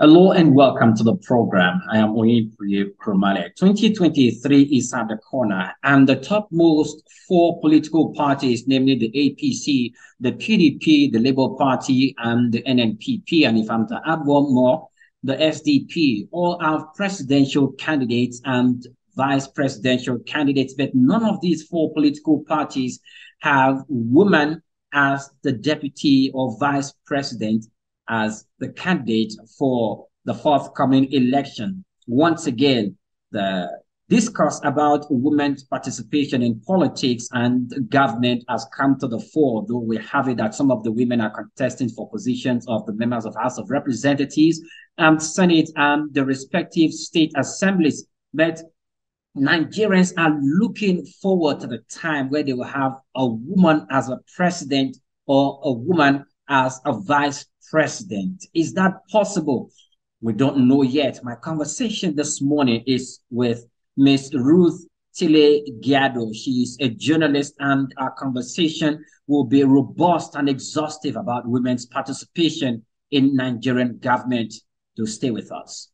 Hello and welcome to the program. I am Oyepriye Kromale. 2023 is at the corner, and the topmost four political parties, namely the APC, the PDP, the Labour Party, and the NNPP, and if I'm to add one more, the SDP, all have presidential candidates and vice presidential candidates, but none of these four political parties have women as the deputy or vice president as the candidate for the forthcoming election. Once again, the discourse about women's participation in politics and government has come to the fore, though we have it that some of the women are contesting for positions of the members of House of Representatives and Senate and the respective state assemblies. But Nigerians are looking forward to the time where they will have a woman as a president or a woman as a vice president. Is that possible? We don't know yet. My conversation this morning is with Miss Ruth Tiley. She is a journalist, and our conversation will be robust and exhaustive about women's participation in Nigerian government. To stay with us.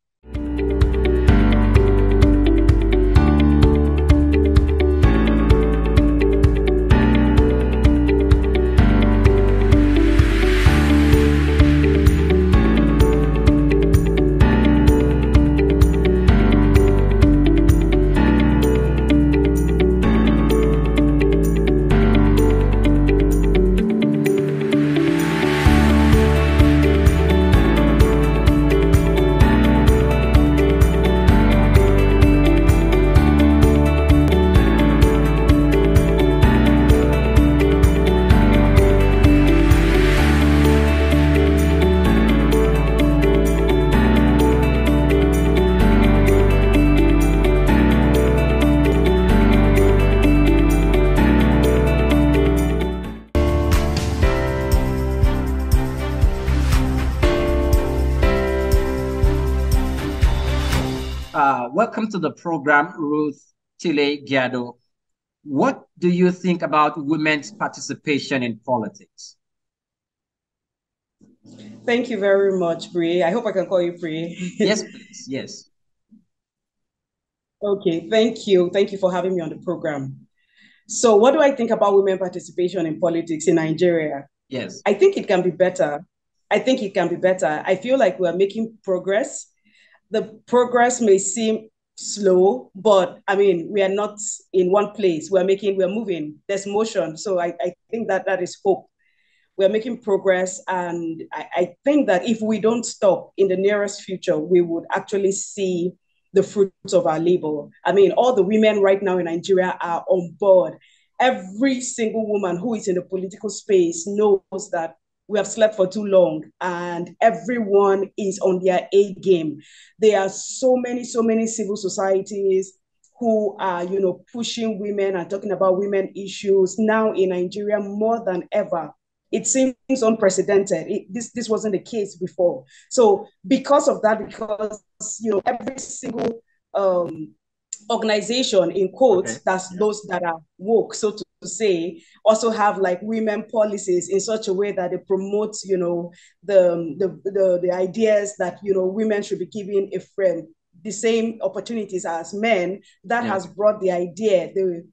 Welcome to the program, Ruth Tiley. What do you think about women's participation in politics? Thank you very much, Bree. I hope I can call you Bree. Yes, please. Yes. Okay, thank you. Thank you for having me on the program. So what do I think about women participation in politics in Nigeria? Yes. I think it can be better. I feel like we're making progress. The progress may seem slow, but I mean, we are not in one place. We're moving. There's motion. So I think that is hope. We're making progress. And I think that if we don't stop in the nearest future, we would actually see the fruits of our labor. I mean, all the women right now in Nigeria are on board. Every single woman who is in the political space knows that we have slept for too long, and everyone is on their A game. There are so many civil societies who are, pushing women and talking about women issues now in Nigeria more than ever. It seems unprecedented. This wasn't the case before. So because of that, because, every single organization, in quotes, okay, that's those that are woke, so to say, also have like women policies in such a way that it promotes, the ideas that, women should be given the same opportunities as men. That has brought the idea, the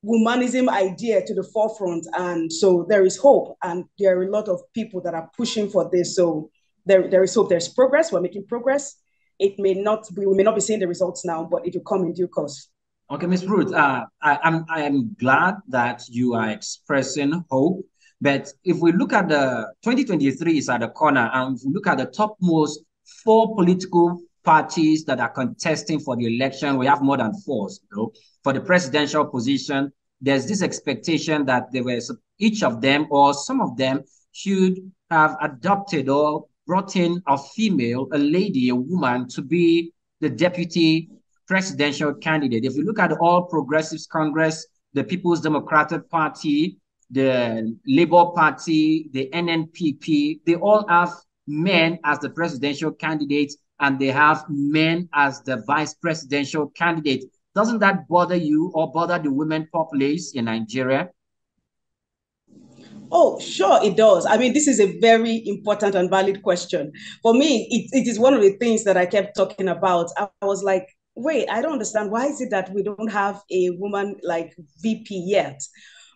womanism idea to the forefront. And so there is hope, and there are a lot of people that are pushing for this. So there is hope, there's progress, we're making progress. We may not be seeing the results now, but it will come in due course. Okay, Ms. Ruth, I am glad that you are expressing hope. But if we look at the 2023 is at the corner, and if we look at the topmost four political parties that are contesting for the election, we have more than four. For the presidential position, there's this expectation that each of them or some of them should have adopted or brought in a female, a lady, a woman to be the deputy presidential candidate. If you look at the All Progressives Congress, the People's Democratic Party, the Labour Party, the NNPP, they all have men as the presidential candidates, and they have men as the vice presidential candidate. Doesn't that bother you or bother the women populace in Nigeria? Oh, sure, it does. I mean, this is a very important and valid question. For me, it is one of the things that I kept talking about. I was like, wait, I don't understand. Why is it that we don't have a woman like VP yet?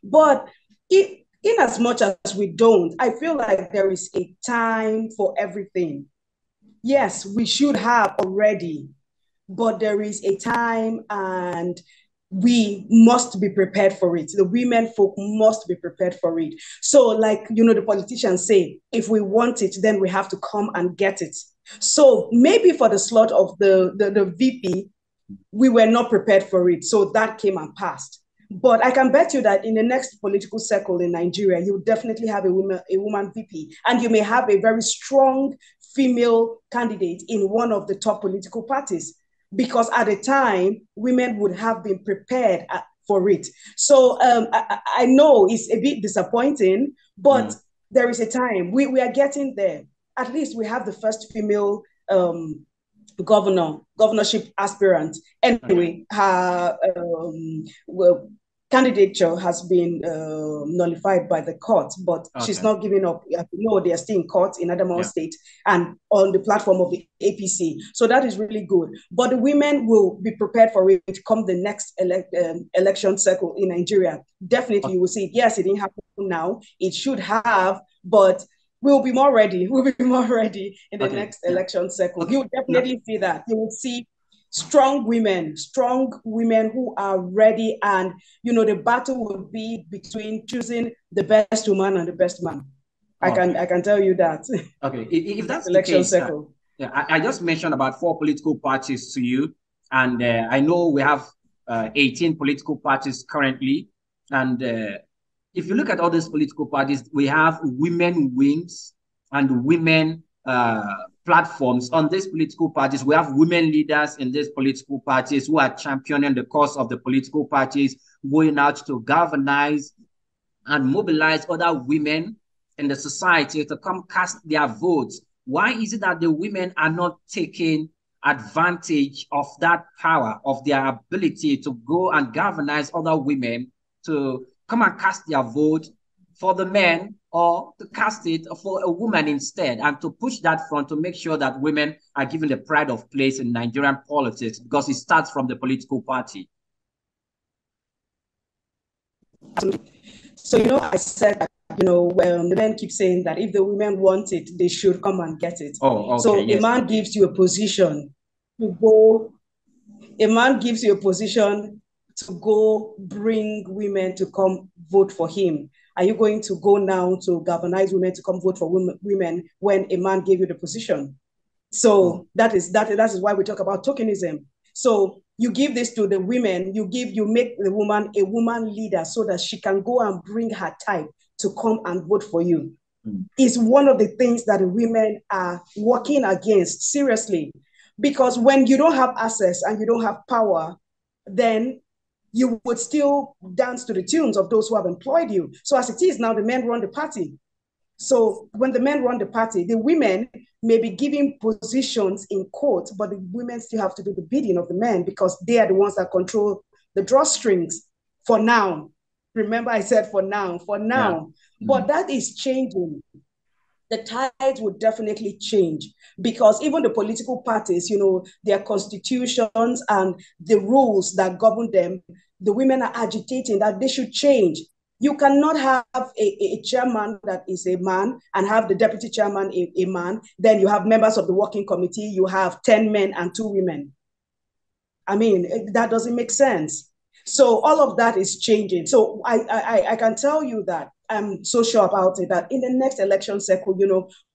But in as much as we don't, I feel like there is a time for everything. Yes, we should have already, but there is a time and we must be prepared for it. The women folk must be prepared for it. So, like, the politicians say, if we want it, then we have to come and get it. So maybe for the slot of the VP, we were not prepared for it. So that came and passed. But I can bet you that in the next political circle in Nigeria, you definitely have a woman VP, and you may have a very strong female candidate in one of the top political parties, because at the time, women would have been prepared for it. So I know it's a bit disappointing, but there is a time. We are getting there. At least we have the first female governorship aspirant. Anyway, her well, candidature has been nullified by the court, but she's not giving up. You know, they are still in court in Adamawa State and on the platform of the APC. So that is really good. But the women will be prepared for it come the next election cycle in Nigeria. Definitely, you will see. Yes, it didn't happen now. It should have, but we'll be more ready. We'll be more ready in the next election cycle. You'll definitely see that. You will see strong women who are ready, and the battle will be between choosing the best woman and the best man. I can tell you that. Okay, if that's the case, cycle. I just mentioned about 4 political parties to you, and I know we have 18 political parties currently, and if you look at all these political parties, we have women wings and women platforms on these political parties. We have women leaders in these political parties who are championing the cause of the political parties, going out to galvanize and mobilize other women in the society to come cast their votes. Why is it that the women are not taking advantage of that power, of their ability to go and galvanize other women to come and cast their vote for the men, or to cast it for a woman instead, and to push that front to make sure that women are given the pride of place in Nigerian politics, because it starts from the political party? So, I said that, when the men keep saying that if the women want it, they should come and get it. Oh, okay. So a man gives you a position to go, bring women to come vote for him. Are you going to go now to galvanize women to come vote for women when a man gave you the position? So that is why we talk about tokenism. So you give this to the women, you make the woman a woman leader so that she can go and bring her type to come and vote for you. Is one of the things that the women are working against, seriously. Because when you don't have access and you don't have power, then you would still dance to the tunes of those who have employed you. So as it is now, the men run the party. So when the men run the party, the women may be given positions in court, but the women still have to do the bidding of the men, because they are the ones that control the drawstrings for now. Remember, I said for now. But that is changing. The tides would definitely change, because even the political parties, their constitutions and the rules that govern them, the women are agitating that they should change. You cannot have a chairman that is a man and have the deputy chairman a man. Then you have members of the working committee. You have 10 men and 2 women. I mean, that doesn't make sense. So all of that is changing. So I can tell you that I'm so sure about it, that in the next election cycle,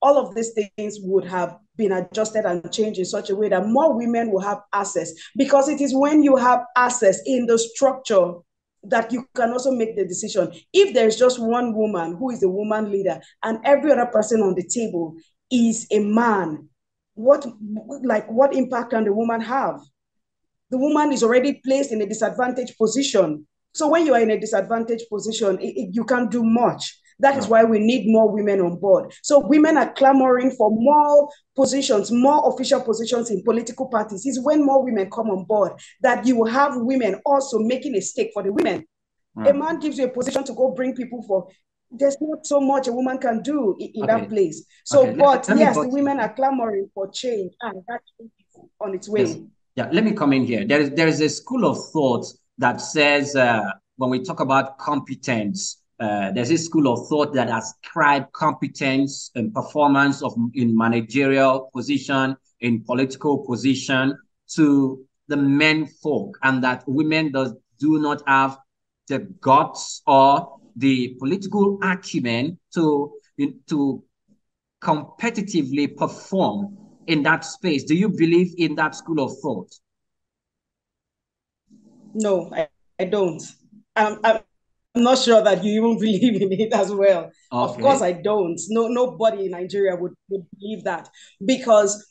all of these things would have been adjusted and changed in such a way that more women will have access, because it is when you have access in the structure that you can also make the decision. If there's just one woman who is a woman leader and every other person on the table is a man, what impact can the woman have? The woman is already placed in a disadvantaged position. So when you are in a disadvantaged position, you can't do much. That is why we need more women on board. So women are clamoring for more positions, more official positions in political parties. It's when more women come on board that you will have women also making a stake for the women. A man gives you a position to go bring people for there's not so much a woman can do in that Okay. place. So, Okay. but Let me yes, the butt in women here. are clamoring for change, and that change is on its Yes. way. Yeah. Let me come in here. There is a school of thought that says when we talk about competence, there's a school of thought that ascribe competence and performance of in managerial position, in political position to the men folk, and that women do not have the guts or the political acumen to competitively perform in that space. Do you believe in that school of thought? No, I don't. I'm not sure that you even believe in it as well. Of course, Okay. I don't. No, nobody in Nigeria would believe that, because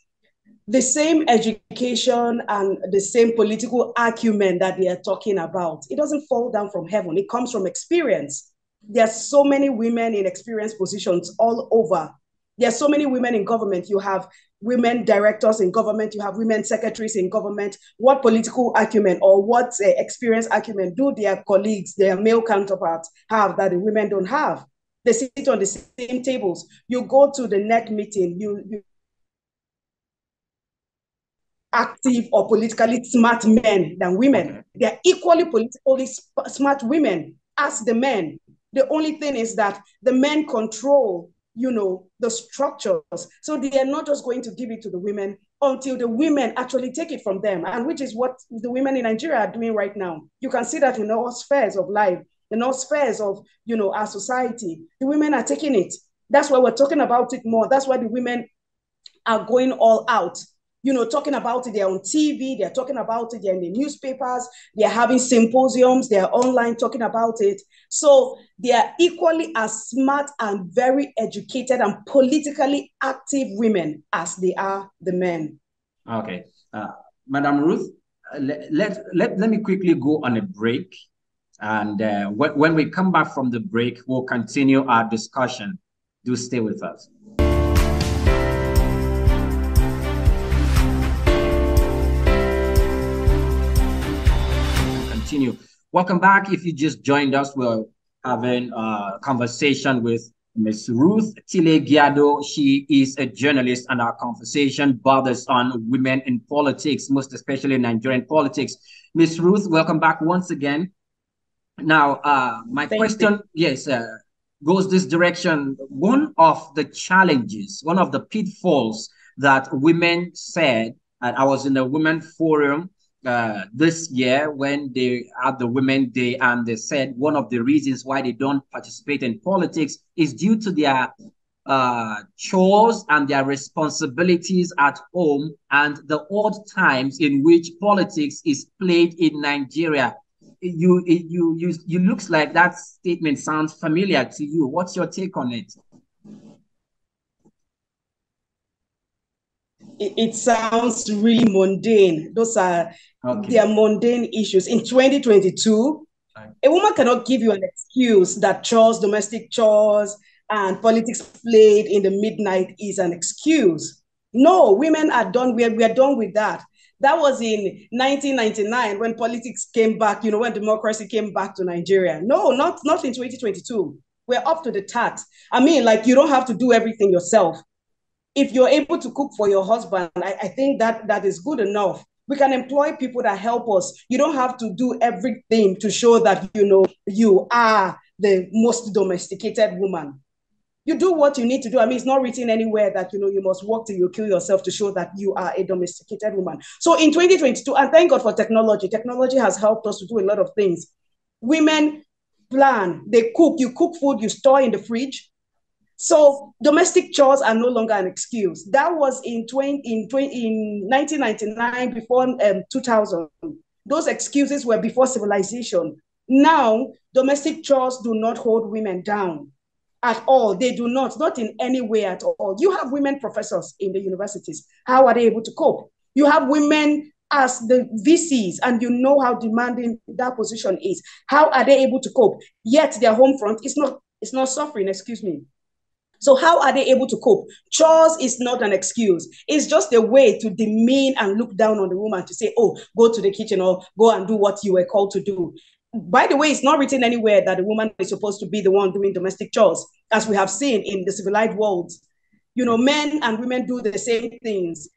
the same education and the same political acumen that they are talking about, it doesn't fall down from heaven. It comes from experience. There are so many women in experienced positions all over. There are so many women in government. You have women directors in government. You have women secretaries in government. What political acumen or what experience acumen do their colleagues, their male counterparts have that the women don't have? They sit on the same tables. You go to the NEC meeting, you active or politically smart men than women. Okay. They're equally politically smart women as the men. The only thing is that the men control, the structures. So they are not just going to give it to the women until the women actually take it from them, and which is what the women in Nigeria are doing right now. You can see that in all spheres of life, in all spheres of, our society. The women are taking it. That's why we're talking about it more. That's why the women are going all out, talking about it. They're on TV, they're talking about it, they're in the newspapers, they're having symposiums, they're online talking about it. So they are equally as smart and very educated and politically active women as they are the men. Okay. Madam Ruth, let me quickly go on a break. And when we come back from the break, we'll continue our discussion. Do stay with us. Continue. Welcome back. If you just joined us, we're having a conversation with Miss Ruth Tiley. She is a journalist, and our conversation borders on women in politics, most especially Nigerian politics. Miss Ruth, welcome back once again. Now, my Thank you. question, yes, goes this direction. One of the challenges, one of the pitfalls that women said, and I was in a women forum this year when they had the Women Day, and they said one of the reasons why they don't participate in politics is due to their chores and their responsibilities at home and the odd times in which politics is played in Nigeria. You looks like that statement sounds familiar to you. What's your take on it? It sounds really mundane. Those are Okay. their mundane issues. In 2022, a woman cannot give you an excuse that chores, domestic chores, and politics played in the midnight is an excuse. No, women are done. We are done with that. That was in 1999 when politics came back, when democracy came back to Nigeria. No, not in 2022. We're up to the task. I mean, like, you don't have to do everything yourself. If you're able to cook for your husband, I think that is good enough. We can employ people that help us. You don't have to do everything to show that you are the most domesticated woman. You do what you need to do. I mean, it's not written anywhere that you must work till you kill yourself to show that you are a domesticated woman. So in 2022, and thank God for technology. Technology has helped us to do a lot of things. Women plan, they cook. You cook food, you store in the fridge. So domestic chores are no longer an excuse. That was in 1999, before 2000. Those excuses were before civilization. Now, domestic chores do not hold women down at all. They do not in any way at all. You have women professors in the universities. How are they able to cope? You have women as the VCs, and you know how demanding that position is. How are they able to cope? Yet their home front is not suffering, excuse me. So how are they able to cope? Chores is not an excuse. It's just a way to demean and look down on the woman to say, oh, go to the kitchen or go and do what you were called to do. By the way, it's not written anywhere that a woman is supposed to be the one doing domestic chores, as we have seen in the civilized world. Men and women do the same things.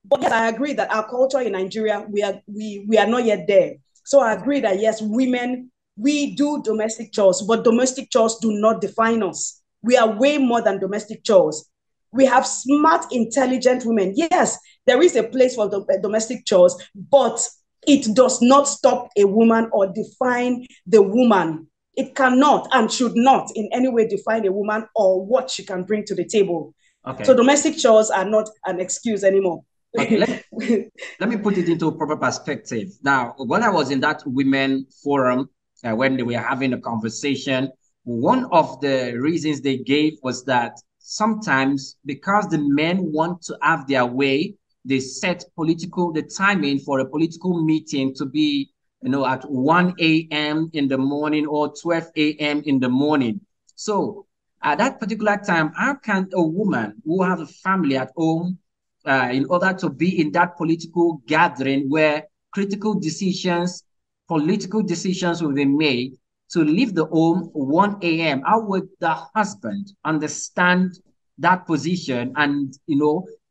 But yes, I agree that our culture in Nigeria, we are not yet there. So I agree that yes, women, we do domestic chores, but domestic chores do not define us. We are way more than domestic chores. We have smart, intelligent women. Yes, there is a place for domestic chores, but it does not stop a woman or define the woman. It cannot and should not in any way define a woman or what she can bring to the table. Okay. So domestic chores are not an excuse anymore. Okay, let me put it into a proper perspective. Now, when I was in that women forum, when they were having a conversation, one of the reasons they gave was that sometimes because the men want to have their way, they set the timing for a political meeting to be, at 1 a.m. in the morning or 12 a.m. in the morning. So at that particular time, how can a woman who has a family at home, in order to be in that political gathering where political decisions will be made, to leave the home 1 a.m.? How would the husband understand that position and,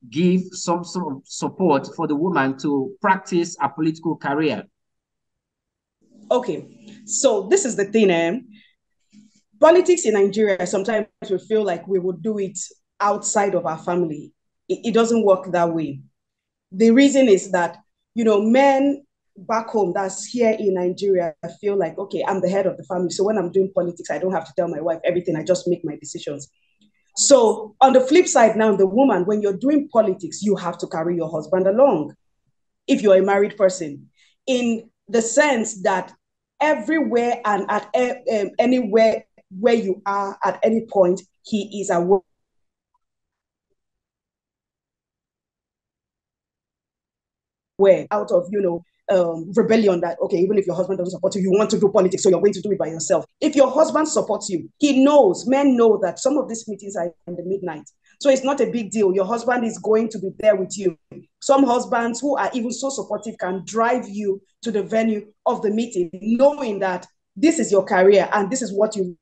give some sort of support for the woman to practice a political career? Okay, so this is the thing. Politics in Nigeria, sometimes we feel like we would do it outside of our family. It doesn't work that way. The reason is that, men back home, that's here in Nigeria, feel like, okay, I'm the head of the family. So when I'm doing politics, I don't have to tell my wife everything. I just make my decisions. So on the flip side now, the woman, when you're doing politics, you have to carry your husband along if you're a married person, in the sense that everywhere and at anywhere where you are at any point, he is aware out of, rebellion that, okay, even if your husband doesn't support you, you want to do politics, so you're going to do it by yourself. If your husband supports you, men know that some of these meetings are in the midnight. So it's not a big deal. Your husband is going to be there with you. Some husbands who are even so supportive can drive you to the venue of the meeting, knowing that this is your career and this is what you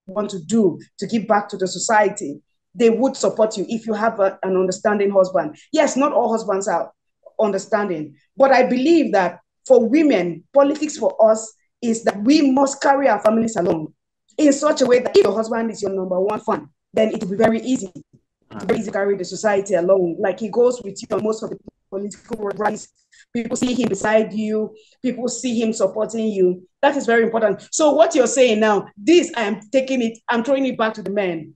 want to do to give back to the society. They would support you if you have an understanding husband. Yes, not all husbands are understanding, but I believe that for women, politics for us is that we must carry our families along in such a way that if your husband is your number one fan, then it will be very easy. Very easy to carry the society along. Like he goes with you on most of the political rallies. People see him beside you. People see him supporting you. That is very important. So what you're saying now, I'm throwing it back to the men.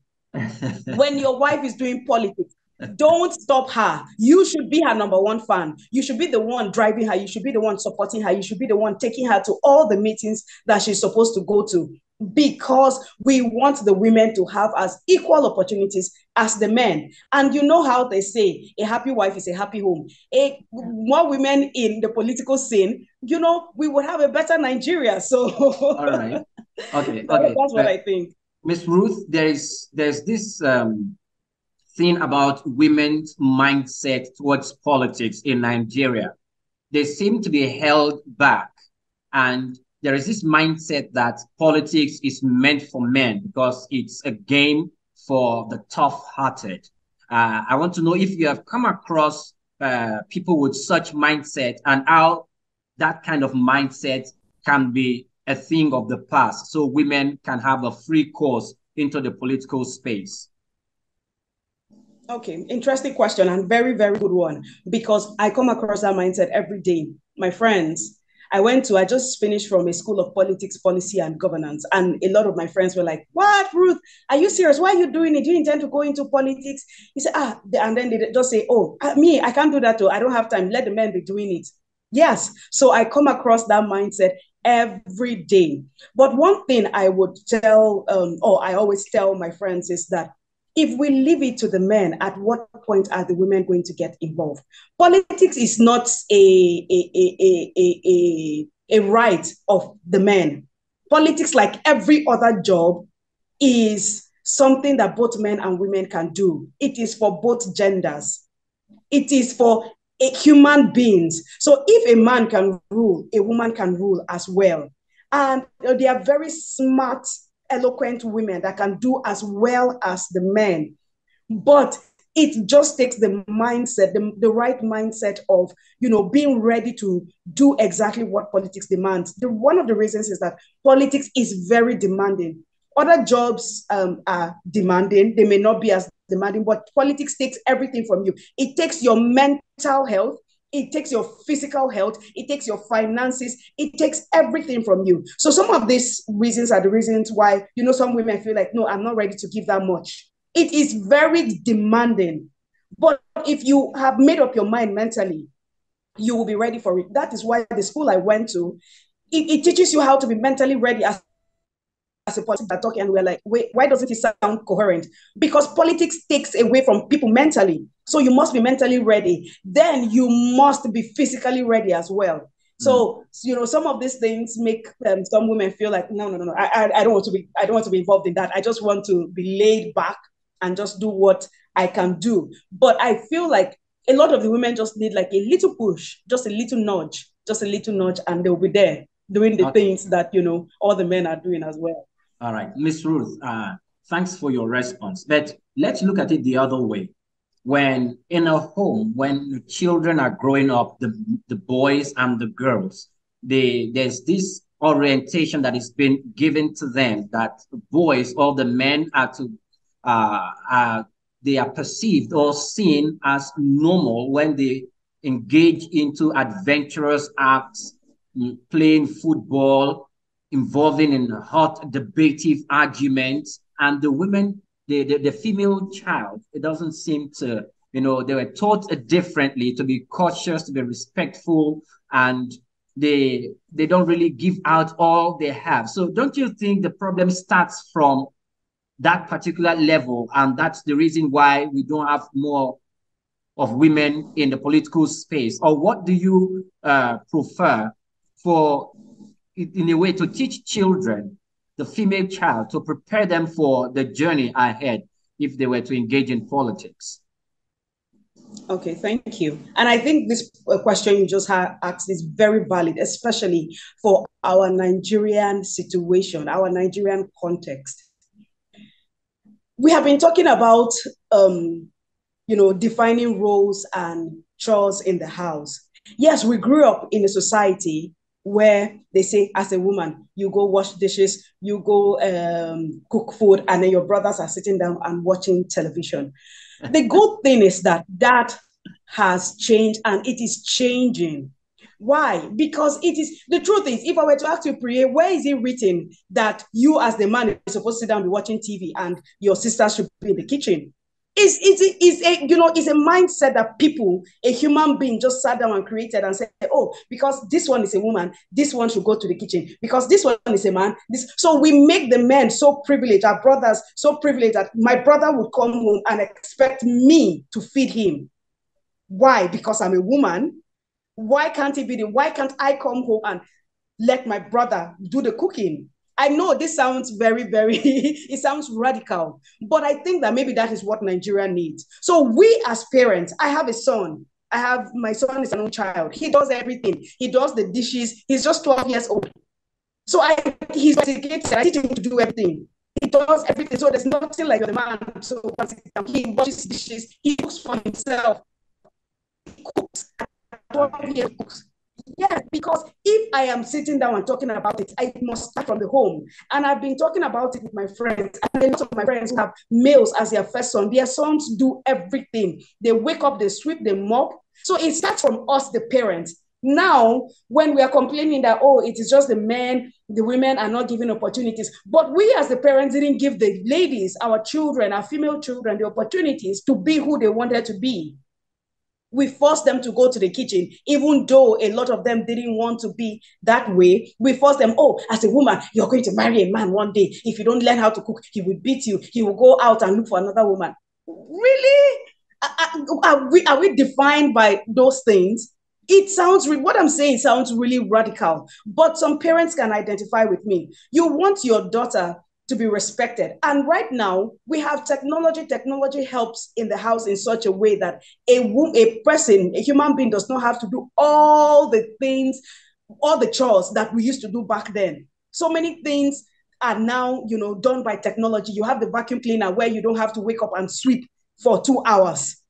When your wife is doing politics, don't stop her. You should be her number one fan. You should be the one driving her. You should be the one supporting her. You should be the one taking her to all the meetings that she's supposed to go to, because we want the women to have as equal opportunities as the men. And you know how they say, a happy wife is a happy home. More women in the political scene, we would have a better Nigeria. So all right. Okay. That's what I think. Miss Ruth, there's this thing about women's mindset towards politics in Nigeria. They seem to be held back, and there is this mindset that politics is meant for men because it's a game for the tough-hearted. I want to know if you have come across people with such mindset and how that kind of mindset can be a thing of the past, so women can have a free course into the political space. Okay, interesting question and very, very good one, because I come across that mindset every day. My friends, I just finished from a school of politics, policy, and governance. And a lot of my friends were like, what, Ruth, are you serious? Why are you doing it? Do you intend to go into politics? He said, and then they just say, me, I can't do that too. I don't have time. Let the men be doing it. Yes. So I come across that mindset every day. But one thing I would tell, or I always tell my friends is that if we leave it to the men, at what point are the women going to get involved? Politics is not a right of the men. Politics, like every other job, is something that both men and women can do. It is for both genders. It is for human beings. So if a man can rule, a woman can rule as well. And they are very smart, eloquent women that can do as well as the men. But it just takes the mindset, the right mindset of, being ready to do exactly what politics demands. One of the reasons is that politics is very demanding. Other jobs are demanding. They may not be as demanding, but politics takes everything from you. It takes your mental health. It takes your physical health. It takes your finances. It takes everything from you. So some of these reasons are the reasons why, some women feel like, no, I'm not ready to give that much. It is very demanding. But if you have made up your mind mentally, you will be ready for it. That is why the school I went to, it teaches you how to be mentally ready as a politics are talking, and we're like, wait, why doesn't it sound coherent? Because politics takes away from people mentally. So you must be mentally ready. Then you must be physically ready as well. So, some of these things make some women feel like, no, I don't want to be involved in that. I just want to be laid back and just do what I can do. But I feel like a lot of the women just need like a little push, just a little nudge, and they'll be there doing the things that, all the men are doing as well. All right, Miss Ruth, thanks for your response. But let's look at it the other way. When in a home, when children are growing up, the boys and the girls, there's this orientation that is being given to them that boys or the men are to they are perceived or seen as normal when they engage into adventurous acts, playing football, involving in hot debative arguments, and the women, the female child, it doesn't seem to, they were taught differently, to be cautious, to be respectful, and they don't really give out all they have. So don't you think the problem starts from that particular level, and that's the reason why we don't have more of women in the political space? Or what do you prefer for, in a way, to teach children, the female child, to prepare them for the journey ahead if they were to engage in politics? Okay, thank you. And I think this question you just asked is very valid, especially for our Nigerian situation, our Nigerian context. We have been talking about, defining roles and chores in the house. Yes, we grew up in a society where they say, as a woman, you go wash dishes, you go cook food, and then your brothers are sitting down and watching television. The good thing is that has changed, and it is changing. Why? Because the truth is, if I were to ask you, Priye, where is it written that you as the man is supposed to sit down and be watching TV and your sister should be in the kitchen? It's a mindset that people, a human being, just sat down and created and said, oh, because this one is a woman, this one should go to the kitchen. Because this one is a man, so we make the men so privileged, our brothers so privileged, that my brother would come home and expect me to feed him. Why? Because I'm a woman. Why can't I come home and let my brother do the cooking? I know this sounds very, very, it sounds radical, but I think that maybe that is what Nigeria needs. So we as parents, I have a son. My son is an own child. He does everything. He does the dishes. He's just 12 years old. So he's dedicated. I teach him to do everything. He does everything. So there's nothing like the man. So he washes dishes. He cooks for himself. He cooks. 12 years cooks. Yeah, because if I am sitting down and talking about it, I must start from the home. And I've been talking about it with my friends. And a lot of my friends who have males as their first son, their sons do everything. They wake up, they sweep, they mop. So it starts from us, the parents. Now, when we are complaining that, oh, it is just the men, the women are not given opportunities. But we as the parents didn't give the ladies, our children, our female children, the opportunities to be who they wanted to be. We forced them to go to the kitchen, even though a lot of them didn't want to be that way. We forced them, oh, as a woman, you're going to marry a man one day. If you don't learn how to cook, he will beat you. He will go out and look for another woman. Really? Are we defined by those things? What I'm saying sounds really radical, but some parents can identify with me. You want your daughter to be respected. And right now, we have technology. Technology helps in the house in such a way that a person, a human being, does not have to do all the things, all the chores that we used to do back then. So many things are now, done by technology. You have the vacuum cleaner where you don't have to wake up and sweep for 2 hours.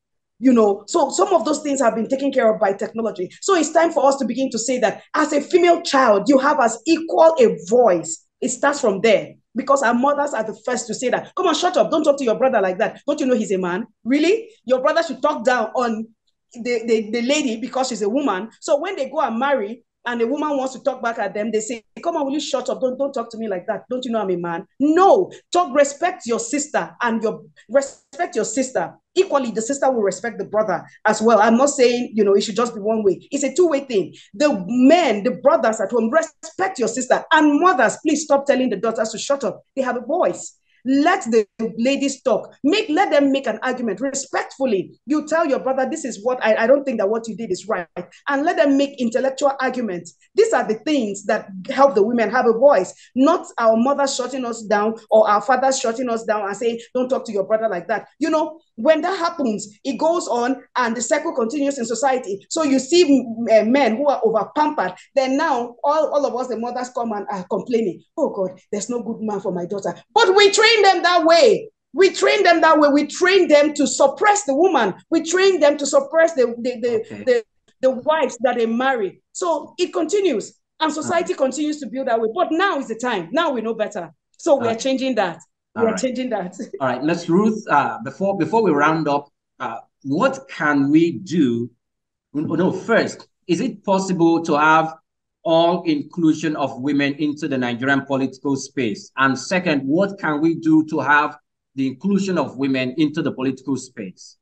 So some of those things have been taken care of by technology. So it's time for us to begin to say that as a female child, you have as equal a voice. It starts from there, because our mothers are the first to say that, come on, shut up, don't talk to your brother like that. Don't you know he's a man? Really? Your brother should talk down on the lady because she's a woman. So when they go and marry, and the woman wants to talk back at them, they say, come on, will you shut up? Don't talk to me like that. Don't you know I'm a man? No, respect your sister, and respect your sister. Equally, the sister will respect the brother as well. I'm not saying, it should just be one way. It's a two-way thing. The men, the brothers at home, respect your sister. And mothers, please stop telling the daughters to shut up. They have a voice. Let the ladies talk. Let them make an argument respectfully. You tell your brother, this is what I don't think that what you did is right. And let them make intellectual arguments. These are the things that help the women have a voice, not our mothers shutting us down or our fathers shutting us down and saying, don't talk to your brother like that. When that happens, it goes on and the cycle continues in society. So you see men who are over pampered. Then now all of us, the mothers, come and are complaining, oh God, there's no good man for my daughter. But we train them that way. We train them that way. We train them to suppress the woman. We train them to suppress the wives that they marry. So it continues, and society continues to build that way. But now is the time. Now we know better. So we are changing that. We are changing that. All right, let's Ruth. Before we round up, what can we do? No, first, is it possible to have all inclusion of women into the Nigerian political space? And second, what can we do to have the inclusion of women into the political space?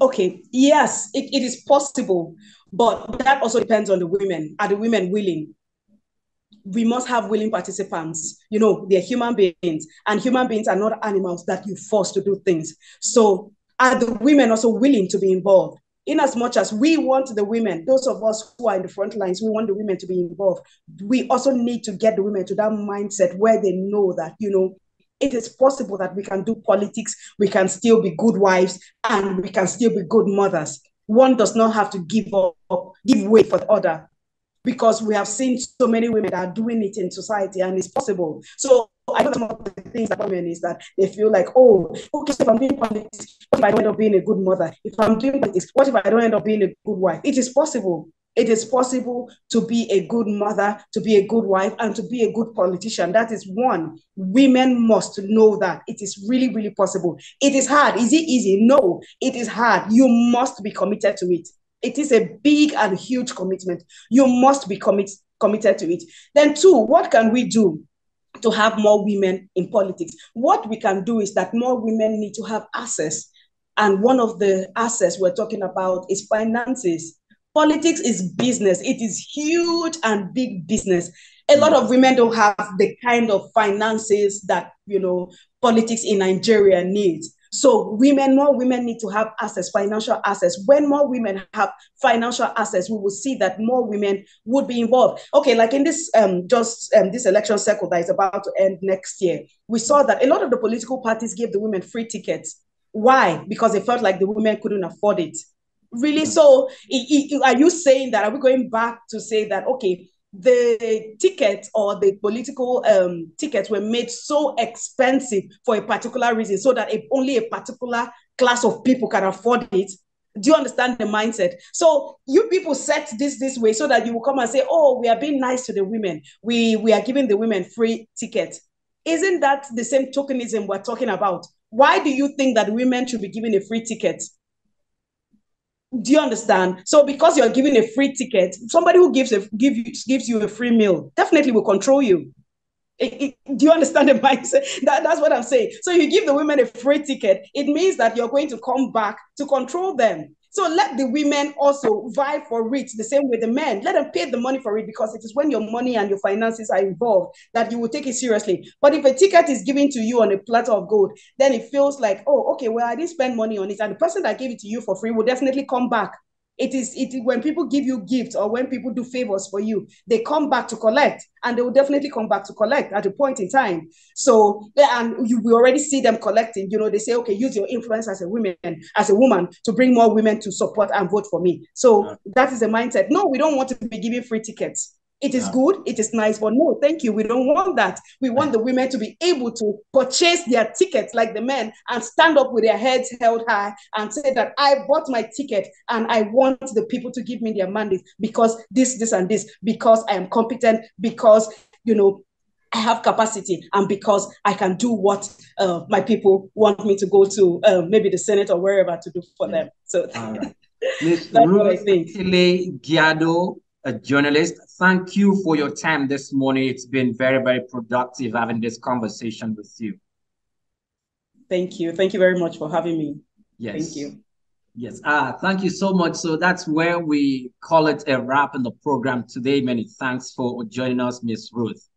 Okay, yes, it is possible, but that also depends on the women. Are the women willing? We must have willing participants. They're human beings, and human beings are not animals that you force to do things. So are the women also willing to be involved? In as much as we want the women, those of us who are in the front lines, we want the women to be involved. We also need to get the women to that mindset where they know that, it is possible that we can do politics, we can still be good wives, and we can still be good mothers. One does not have to give way for the other, because we have seen so many women that are doing it in society, and it's possible. So I know some of the things that women is that they feel like, oh, okay, if I'm doing politics, what if I don't end up being a good mother? If I'm doing politics, what if I don't end up being a good wife? It is possible. It is possible to be a good mother, to be a good wife, and to be a good politician. That is one. Women must know that. It is really, really possible. It is hard. Is it easy? No, it is hard. You must be committed to it. It is a big and huge commitment. You must be committed to it. Then two, what can we do to have more women in politics? What we can do is that more women need to have access. And one of the assets we're talking about is finances. Politics is business. It is huge and big business. A lot of women don't have the kind of finances that, politics in Nigeria needs. So more women need to have access, financial access. When more women have financial access, we will see that more women would be involved. Okay, like in this this election cycle that is about to end next year, we saw that a lot of the political parties gave the women free tickets. Why? Because they felt like the women couldn't afford it. Really? So are you saying that, are we going back to say that, okay, the tickets or the political tickets were made so expensive for a particular reason, so that only a particular class of people can afford it? Do you understand the mindset? So you people set this way so that you will come and say, oh, we are being nice to the women. We are giving the women free tickets. Isn't that the same tokenism we're talking about? Why do you think that women should be given a free ticket? Do you understand? So because you're giving a free ticket, somebody who gives you a free meal definitely will control you. Do you understand the mindset? That's what I'm saying. So you give the women a free ticket, it means that you're going to come back to control them. So let the women also vie for it the same way the men. Let them pay the money for it, because it is when your money and your finances are involved that you will take it seriously. But if a ticket is given to you on a platter of gold, then it feels like, oh, okay, well, I didn't spend money on it. And the person that gave it to you for free will definitely come back. It is when people give you gifts or when people do favors for you, they come back to collect, and they will definitely come back to collect at a point in time. So, and we already see them collecting. They say, okay, use your influence as a woman to bring more women to support and vote for me. So that is the mindset. No, we don't want to be giving free tickets. It is good, it is nice, but no, thank you. We don't want that. We want the women to be able to purchase their tickets like the men and stand up with their heads held high and say that I bought my ticket and I want the people to give me their mandate because this, and this, because I am competent, because, I have capacity, and because I can do what my people want me to go to, maybe the Senate or wherever to do for them. So all right. Miss that's what I Ruth think. Tiley Giado, a journalist, thank you for your time this morning. It's been very, very productive having this conversation with you. Thank you. Thank you very much for having me. Yes. Thank you. Yes. Thank you so much. So that's where we call it a wrap in the program today. Many thanks for joining us, Miss Ruth.